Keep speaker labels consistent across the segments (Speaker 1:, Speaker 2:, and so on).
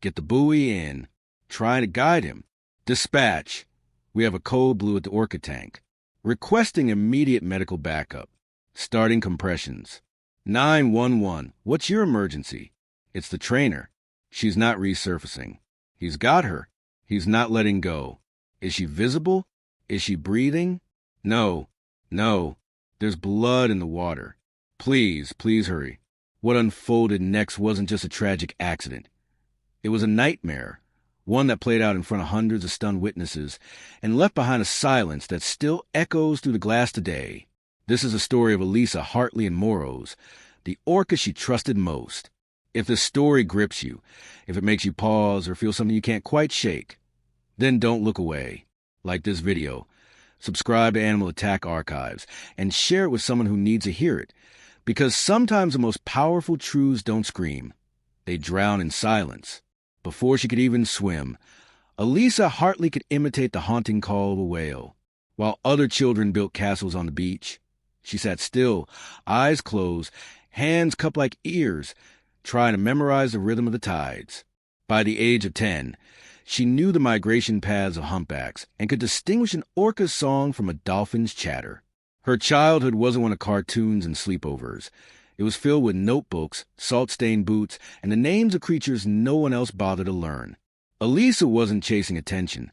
Speaker 1: Get the buoy in. Trying to guide him. Dispatch. We have a code blue at the Orca tank. Requesting immediate medical backup. Starting compressions. 911. What's your emergency? It's the trainer. She's not resurfacing. He's got her. He's not letting go. Is she visible? Is she breathing? No. There's blood in the water. Please hurry. What unfolded next wasn't just a tragic accident. It was a nightmare, one that played out in front of hundreds of stunned witnesses and left behind a silence that still echoes through the glass today. This is a story of Elisa Hartley and Moros, the orca she trusted most. If the story grips you, if it makes you pause or feel something you can't quite shake, then don't look away. Like this video, subscribe to Animal Attack Archives, and share it with someone who needs to hear it, because sometimes the most powerful truths don't scream. They drown in silence. Before she could even swim, Elisa Hartley could imitate the haunting call of a whale. While other children built castles on the beach, she sat still, eyes closed, hands cupped like ears, trying to memorize the rhythm of the tides. By the age of 10, she knew the migration paths of humpbacks and could distinguish an orca's song from a dolphin's chatter. Her childhood wasn't one of cartoons and sleepovers. It was filled with notebooks, salt-stained boots, and the names of creatures no one else bothered to learn. Elisa wasn't chasing attention.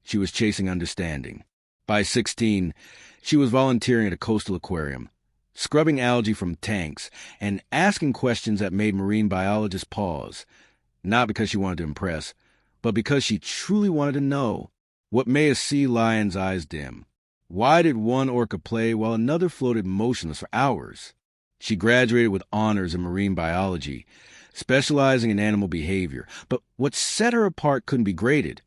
Speaker 1: She was chasing understanding. By 16, she was volunteering at a coastal aquarium, scrubbing algae from tanks and asking questions that made marine biologists pause, not because she wanted to impress, but because she truly wanted to know. What made a sea lion's eyes dim? Why did one orca play while another floated motionless for hours? She graduated with honors in marine biology, specializing in animal behavior. But what set her apart couldn't be graded.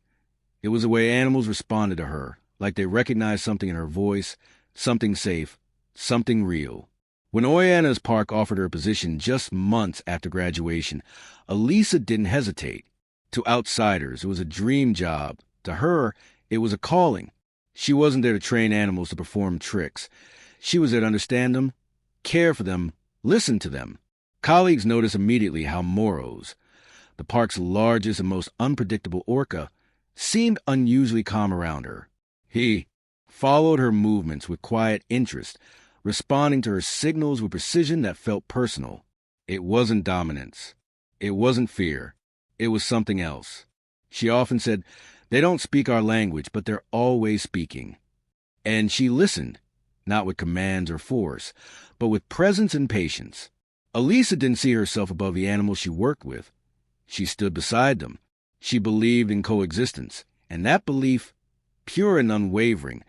Speaker 1: It was the way animals responded to her, like they recognized something in her voice, something safe, something real. When Orca's Park offered her a position just months after graduation, Elisa didn't hesitate. To outsiders, it was a dream job. To her, it was a calling. She wasn't there to train animals to perform tricks. She was there to understand them, care for them, listen to them. Colleagues noticed immediately how Moros, the park's largest and most unpredictable orca, seemed unusually calm around her. He followed her movements with quiet interest, responding to her signals with precision that felt personal. It wasn't dominance. It wasn't fear. It was something else. She often said, "They don't speak our language, but they're always speaking." And she listened, not with commands or force, but with presence and patience. Elisa didn't see herself above the animals she worked with. She stood beside them. She believed in coexistence, and that belief, pure and unwavering,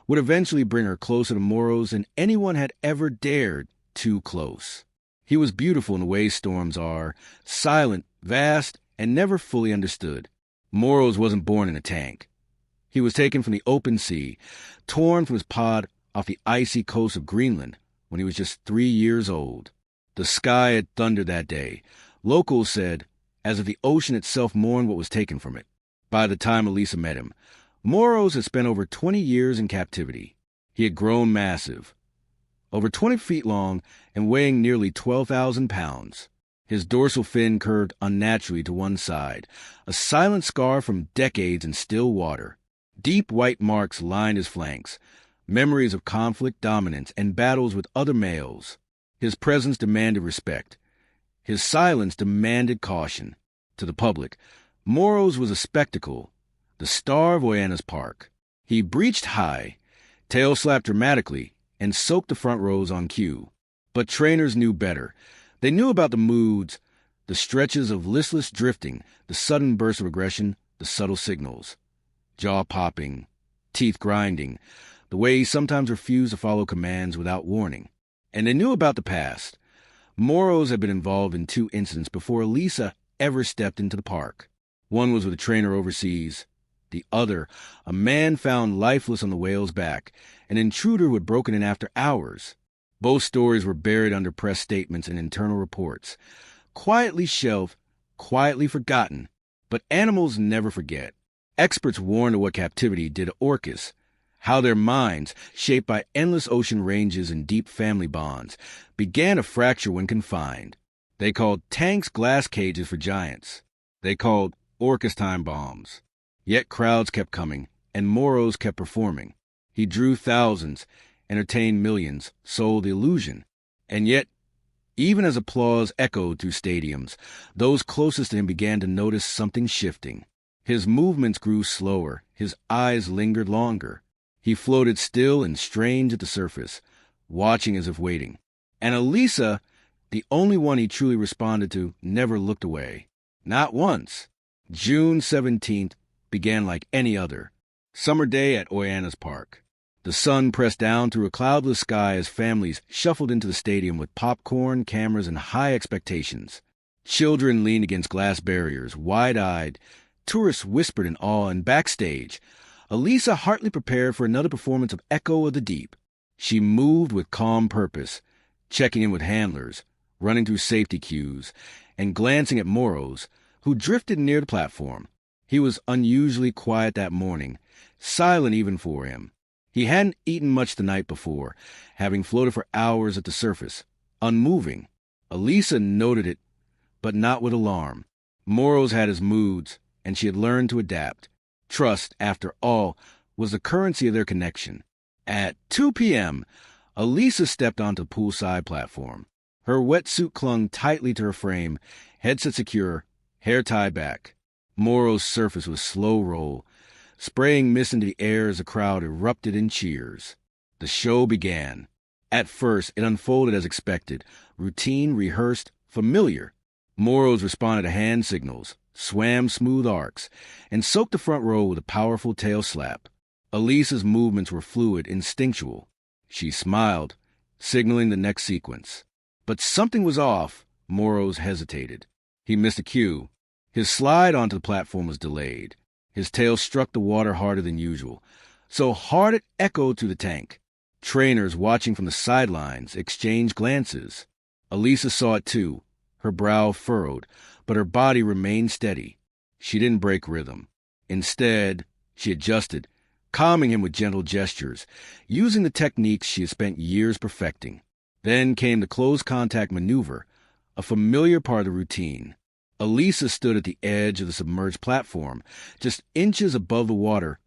Speaker 1: would eventually bring her closer to Moros than anyone had ever dared too close. He was beautiful in the way storms are, silent, vast, and never fully understood. Moros wasn't born in a tank. He was taken from the open sea, torn from his pod off the icy coast of Greenland when he was just 3 years old. The sky had thundered that day, locals said, as if the ocean itself mourned what was taken from it. By the time Elisa met him, Moros had spent over 20 years in captivity. He had grown massive, over 20 feet long and weighing nearly 12,000 pounds. His dorsal fin curved unnaturally to one side, a silent scar from decades in still water. Deep white marks lined his flanks, memories of conflict, dominance, and battles with other males. His presence demanded respect. His silence demanded caution. To the public, Moros was a spectacle, the star of Orca's Park. He breached high, tail slapped dramatically, and soaked the front rows on cue. But trainers knew better. They knew about the moods, the stretches of listless drifting, the sudden bursts of aggression, the subtle signals. Jaw popping, teeth grinding, the way he sometimes refused to follow commands without warning. And they knew about the past. Moros had been involved in 2 incidents before Elisa ever stepped into the park. One was with a trainer overseas. The other, a man found lifeless on the whale's back, an intruder who had broken in after hours. Both stories were buried under press statements and internal reports. Quietly shelved, quietly forgotten. But animals never forget. Experts warned of what captivity did to orcas, how their minds, shaped by endless ocean ranges and deep family bonds, began to fracture when confined. They called tanks glass cages for giants. They called Orca's time bombs. Yet crowds kept coming, and Moros kept performing. He drew thousands, entertained millions, sold the illusion. And yet, even as applause echoed through stadiums, those closest to him began to notice something shifting. His movements grew slower, his eyes lingered longer. He floated still and strange at the surface, watching as if waiting. And Elisa, the only one he truly responded to, never looked away. Not once. June 17th began like any other. Summer day at Oyanna's Park. The sun pressed down through a cloudless sky as families shuffled into the stadium with popcorn, cameras, and high expectations. Children leaned against glass barriers, wide-eyed. Tourists whispered in awe, and backstage, Elisa Hartley prepared for another performance of Echo of the Deep. She moved with calm purpose, checking in with handlers, running through safety cues, and glancing at Moros, who drifted near the platform. He was unusually quiet that morning, silent even for him. He hadn't eaten much the night before, having floated for hours at the surface, unmoving. Elisa noted it, but not with alarm. Moros had his moods, and she had learned to adapt. Trust, after all, was the currency of their connection. At 2 p.m., Elisa stepped onto the poolside platform. Her wetsuit clung tightly to her frame, headset secure, hair tied back. Moro's surface was slow roll, spraying mist into the air as the crowd erupted in cheers. The show began. At first, it unfolded as expected, routine, rehearsed, familiar. Moros responded to hand signals, swam smooth arcs, and soaked the front row with a powerful tail slap. Elisa's movements were fluid, instinctual. She smiled, signaling the next sequence. But something was off. Moros hesitated. He missed a cue. His slide onto the platform was delayed. His tail struck the water harder than usual, so hard it echoed through the tank. Trainers watching from the sidelines exchanged glances. Elisa saw it too, her brow furrowed, but her body remained steady. She didn't break rhythm. Instead, she adjusted, calming him with gentle gestures, using the techniques she had spent years perfecting. Then came the close contact maneuver, a familiar part of the routine. Elisa stood at the edge of the submerged platform, just inches above the water,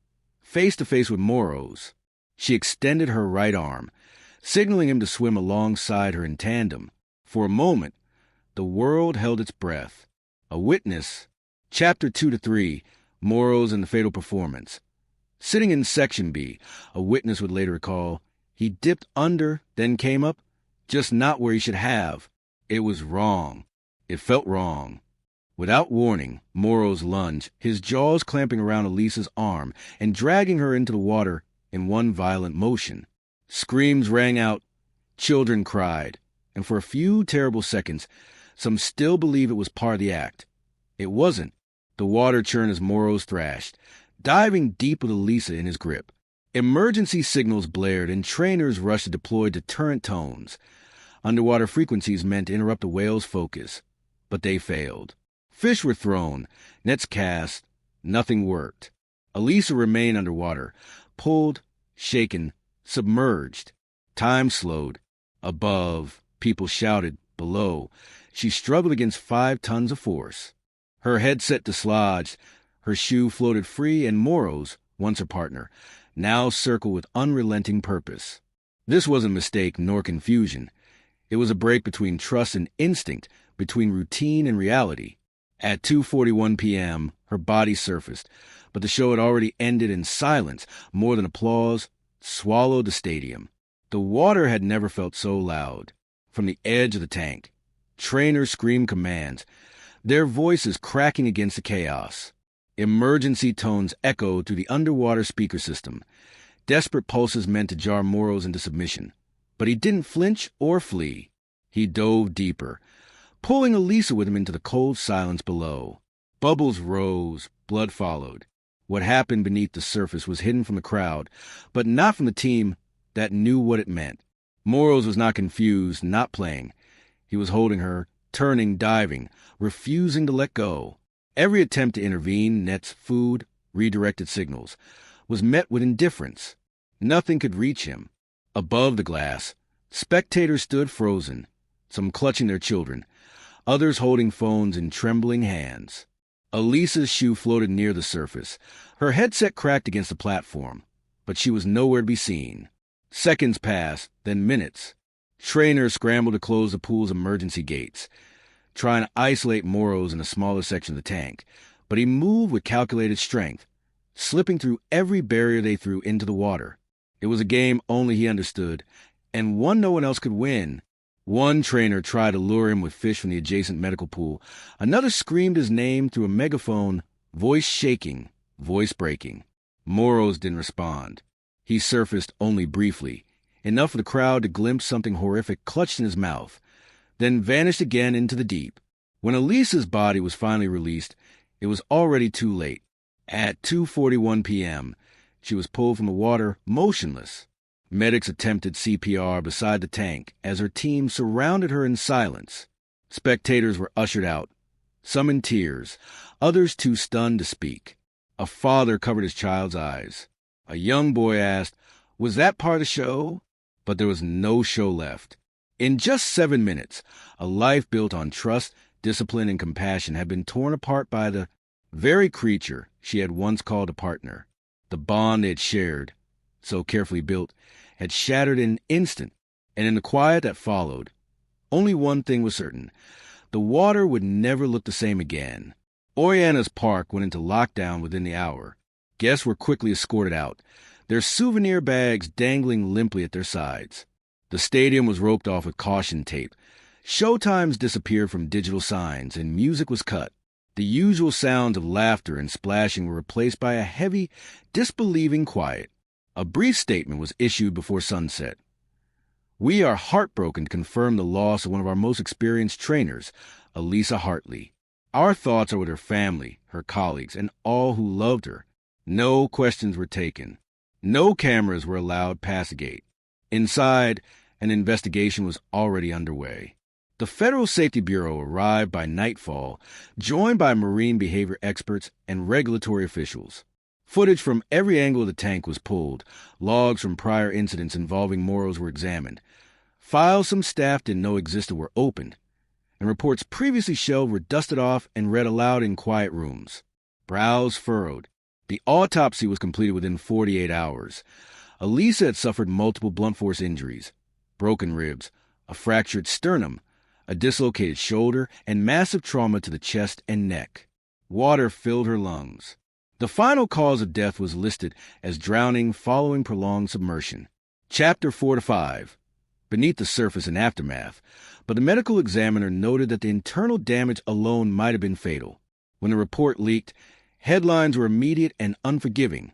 Speaker 1: face to face with Moros. She extended her right arm, signaling him to swim alongside her in tandem. For a moment, the world held its breath. A witness. Chapter 2 to 3, Moros and the Fatal Performance. Sitting in Section B, a witness would later recall, he dipped under, then came up, just not where he should have. It was wrong. It felt wrong. Without warning, Moros lunged, his jaws clamping around Elisa's arm and dragging her into the water in one violent motion. Screams rang out, children cried, and for a few terrible seconds, some still believed it was part of the act. It wasn't. The water churned as Moros thrashed, diving deep with Elisa in his grip. Emergency signals blared and trainers rushed to deploy deterrent tones. Underwater frequencies meant to interrupt the whale's focus, but they failed. Fish were thrown, nets cast, nothing worked. Elisa remained underwater, pulled, shaken, submerged. Time slowed. Above, people shouted. Below, she struggled against 5 tons of force. Her headset dislodged, her shoe floated free, and Moros, once her partner, now circled with unrelenting purpose. This wasn't mistake nor confusion. It was a break between trust and instinct, between routine and reality. At 2:41 p.m., her body surfaced, but the show had already ended in silence. More than applause swallowed the stadium. The water had never felt so loud. From the edge of the tank, trainers screamed commands, their voices cracking against the chaos. Emergency tones echoed through the underwater speaker system. Desperate pulses meant to jar Moros into submission. But he didn't flinch or flee. He dove deeper, pulling Elisa with him into the cold silence below. Bubbles rose, blood followed. What happened beneath the surface was hidden from the crowd, but not from the team that knew what it meant. Moros was not confused, not playing. He was holding her, turning, diving, refusing to let go. Every attempt to intervene, nets, food, redirected signals, was met with indifference. Nothing could reach him. Above the glass, spectators stood frozen, some clutching their children, others holding phones in trembling hands. Elisa's shoe floated near the surface. Her headset cracked against the platform, but she was nowhere to be seen. Seconds passed, then minutes. Trainers scrambled to close the pool's emergency gates, trying to isolate Moros in a smaller section of the tank, but he moved with calculated strength, slipping through every barrier they threw into the water. It was a game only he understood, and one no one else could win. One trainer tried to lure him with fish from the adjacent medical pool. Another screamed his name through a megaphone, voice shaking, voice breaking. Moros didn't respond. He surfaced only briefly, enough for the crowd to glimpse something horrific clutched in his mouth, then vanished again into the deep. When Elisa's body was finally released, it was already too late. At 2:41 p.m., she was pulled from the water, motionless. Medics attempted CPR beside the tank as her team surrounded her in silence. Spectators were ushered out, some in tears, others too stunned to speak. A father covered his child's eyes. A young boy asked, "Was that part of the show?" But there was no show left. In just 7 minutes, a life built on trust, discipline, and compassion had been torn apart by the very creature she had once called a partner. The bond they had shared, so carefully built, had shattered in an instant, and in the quiet that followed, only one thing was certain. The water would never look the same again. Orca's park went into lockdown within the hour. Guests were quickly escorted out, their souvenir bags dangling limply at their sides. The stadium was roped off with caution tape. Showtimes disappeared from digital signs, and music was cut. The usual sounds of laughter and splashing were replaced by a heavy, disbelieving quiet. A brief statement was issued before sunset. "We are heartbroken to confirm the loss of one of our most experienced trainers, Elisa Hartley. Our thoughts are with her family, her colleagues, and all who loved her." No questions were taken. No cameras were allowed past the gate. Inside, an investigation was already underway. The Federal Safety Bureau arrived by nightfall, joined by marine behavior experts and regulatory officials. Footage from every angle of the tank was pulled. Logs from prior incidents involving Moros were examined. Files some staff didn't know existed were opened, and reports previously shelved were dusted off and read aloud in quiet rooms. Brows furrowed. The autopsy was completed within 48 hours. Elisa had suffered multiple blunt force injuries, broken ribs, a fractured sternum, a dislocated shoulder, and massive trauma to the chest and neck. Water filled her lungs. The final cause of death was listed as drowning following prolonged submersion. Chapter 4 to 5. Beneath the surface and aftermath, but the medical examiner noted that the internal damage alone might have been fatal. When the report leaked, headlines were immediate and unforgiving.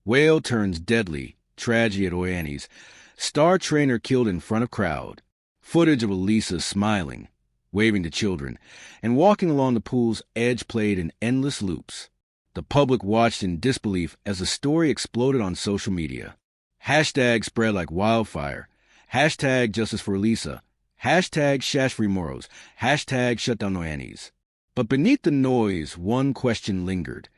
Speaker 1: Whale turns deadly, tragedy at Orca's. Star trainer killed in front of crowd. Footage of Elisa smiling, waving to children, and walking along the pool's edge played in endless loops. The public watched in disbelief as the story exploded on social media. Hashtags spread like wildfire. Hashtag Justice for Elisa. Hashtag Shash Free Moros. Hashtag Shut Down Orca's. But beneath the noise, one question lingered.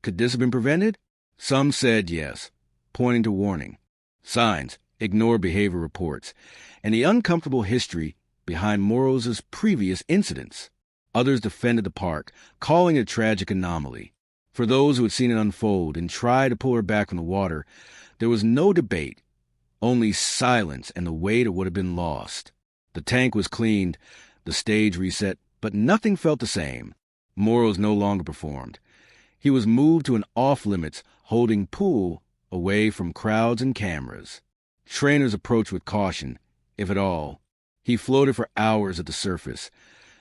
Speaker 1: Could this have been prevented? Some said yes, pointing to warning signs, ignore behavior reports, and the uncomfortable history behind Moros' previous incidents. Others defended the park, calling it a tragic anomaly. For those who had seen it unfold and tried to pull her back from the water, there was no debate, only silence and the weight of what had been lost. The tank was cleaned, the stage reset, but nothing felt the same. Moros no longer performed. He was moved to an off-limits, holding pool away from crowds and cameras. Trainers approached with caution, if at all. He floated for hours at the surface,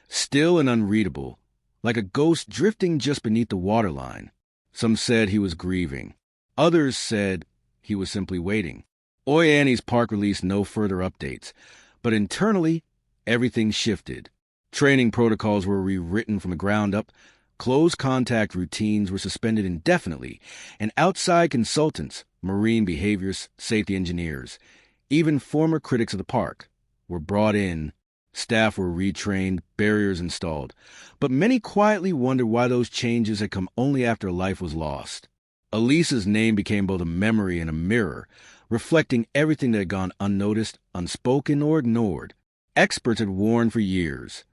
Speaker 1: still and unreadable, like a ghost drifting just beneath the waterline. Some said he was grieving. Others said he was simply waiting. Orca's park released no further updates, but internally, everything shifted. Training protocols were rewritten from the ground up, close contact routines were suspended indefinitely, and outside consultants, marine behaviorists, safety engineers, even former critics of the park, were brought in. Staff were retrained, barriers installed, but many quietly wondered why those changes had come only after a life was lost. Elisa's name became both a memory and a mirror, reflecting everything that had gone unnoticed, unspoken, or ignored. Experts had warned for years.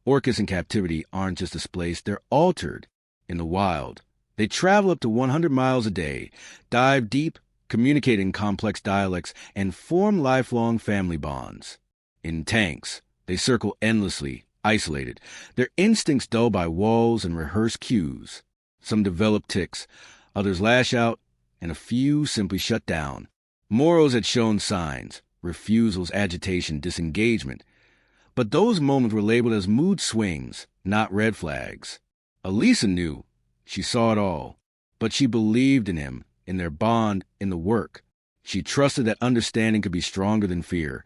Speaker 1: Orcas in captivity aren't just displaced, they're altered. in the wild. They travel up to 100 miles a day, dive deep, communicate in complex dialects, and form lifelong family bonds. In tanks, they circle endlessly, isolated, their instincts dulled by walls and rehearsed cues. Some develop tics, others lash out, and a few simply shut down. Moros had shown signs: refusals, agitation, disengagement. But those moments were labeled as mood swings, not red flags. Elisa knew. She saw it all. But she believed in him, in their bond, in the work. She trusted that understanding could be stronger than fear,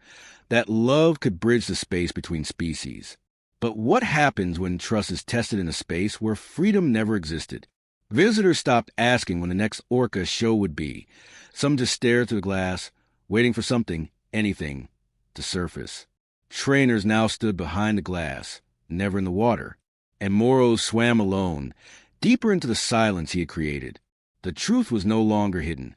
Speaker 1: that love could bridge the space between species. But what happens when trust is tested in a space where freedom never existed? Visitors stopped asking when the next Orca show would be. Some just stared through the glass, waiting for something, anything, to surface. Trainers now stood behind the glass, never in the water, and Moros swam alone, deeper into the silence he had created. The truth was no longer hidden.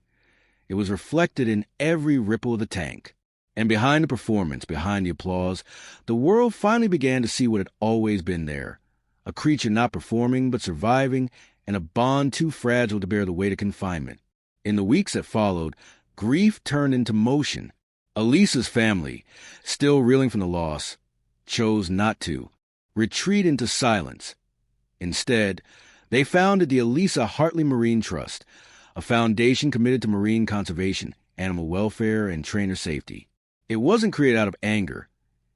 Speaker 1: It was reflected in every ripple of the tank. And behind the performance, behind the applause, the world finally began to see what had always been there. A creature not performing but surviving, and a bond too fragile to bear the weight of confinement. In the weeks that followed, grief turned into motion. Elisa's family, still reeling from the loss, chose not to retreat into silence. Instead, they founded the Elisa Hartley Marine Trust, a foundation committed to marine conservation, animal welfare, and trainer safety. It wasn't created out of anger.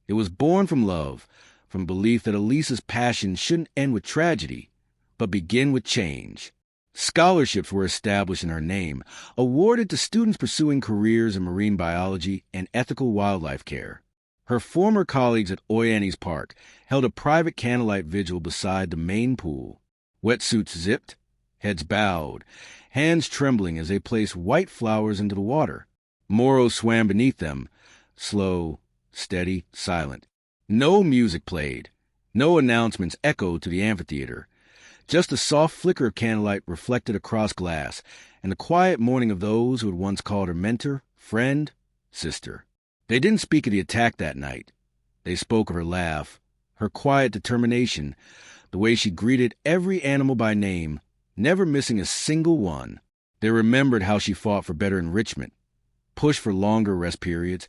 Speaker 1: It was born from love, from belief that Elisa's passion shouldn't end with tragedy, but begin with change. Scholarships were established in her name, awarded to students pursuing careers in marine biology and ethical wildlife care. Her former colleagues at Oyanni's Park held a private candlelight vigil beside the main pool. Wetsuits zipped, heads bowed, hands trembling as they placed white flowers into the water. Moros swam beneath them, slow, steady, silent. No music played. No announcements echoed to the amphitheater. Just a soft flicker of candlelight reflected across glass, and the quiet mourning of those who had once called her mentor, friend, sister. They didn't speak of the attack that night. They spoke of her laugh, her quiet determination, the way she greeted every animal by name, never missing a single one. They remembered how she fought for better enrichment, pushed for longer rest periods,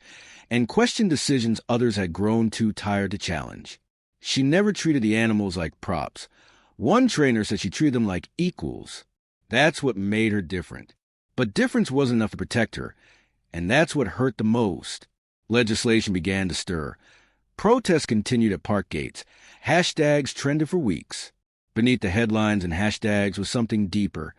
Speaker 1: and questioned decisions others had grown too tired to challenge. She never treated the animals like props. One trainer said she treated them like equals. That's what made her different. But difference wasn't enough to protect her, and that's what hurt the most. Legislation began to stir. Protests continued at park gates. Hashtags trended for weeks. Beneath the headlines and hashtags was something deeper,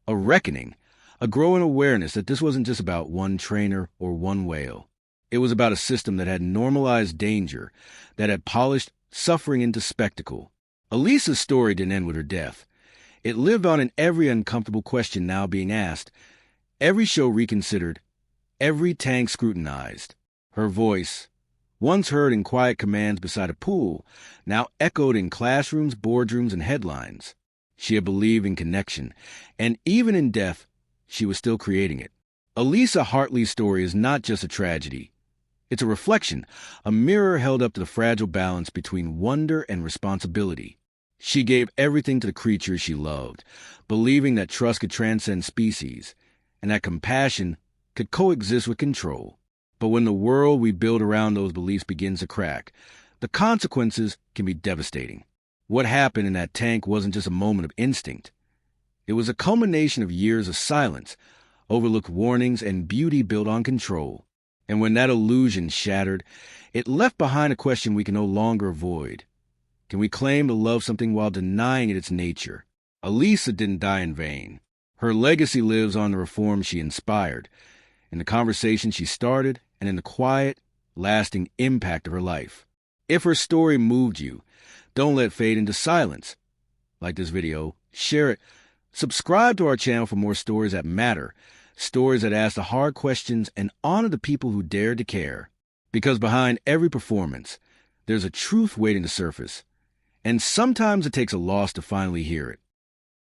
Speaker 1: a reckoning, a growing awareness that this wasn't just about one trainer or one whale. It was about a system that had normalized danger, that had polished suffering into spectacle. Elisa's story didn't end with her death. It lived on in every uncomfortable question now being asked, every show reconsidered, every tank scrutinized. Her voice, once heard in quiet commands beside a pool, now echoed in classrooms, boardrooms, and headlines. She had believed in connection, and even in death, she was still creating it. Elisa Hartley's story is not just a tragedy. It's a reflection, a mirror held up to the fragile balance between wonder and responsibility. She gave everything to the creatures she loved, believing that trust could transcend species, and that compassion could coexist with control. But when the world we build around those beliefs begins to crack, the consequences can be devastating. What happened in that tank wasn't just a moment of instinct. It was a culmination of years of silence, overlooked warnings, and beauty built on control. And when that illusion shattered, it left behind a question we can no longer avoid. Can we claim to love something while denying it its nature? Elisa didn't die in vain. Her legacy lives on the reforms she inspired, in the conversation she started, and in the quiet, lasting impact of her life. If her story moved you, don't let it fade into silence. Like this video, share it. Subscribe to our channel for more stories that matter, stories that ask the hard questions and honor the people who dared to care. Because behind every performance, there's a truth waiting to surface. And sometimes it takes a loss to finally hear it.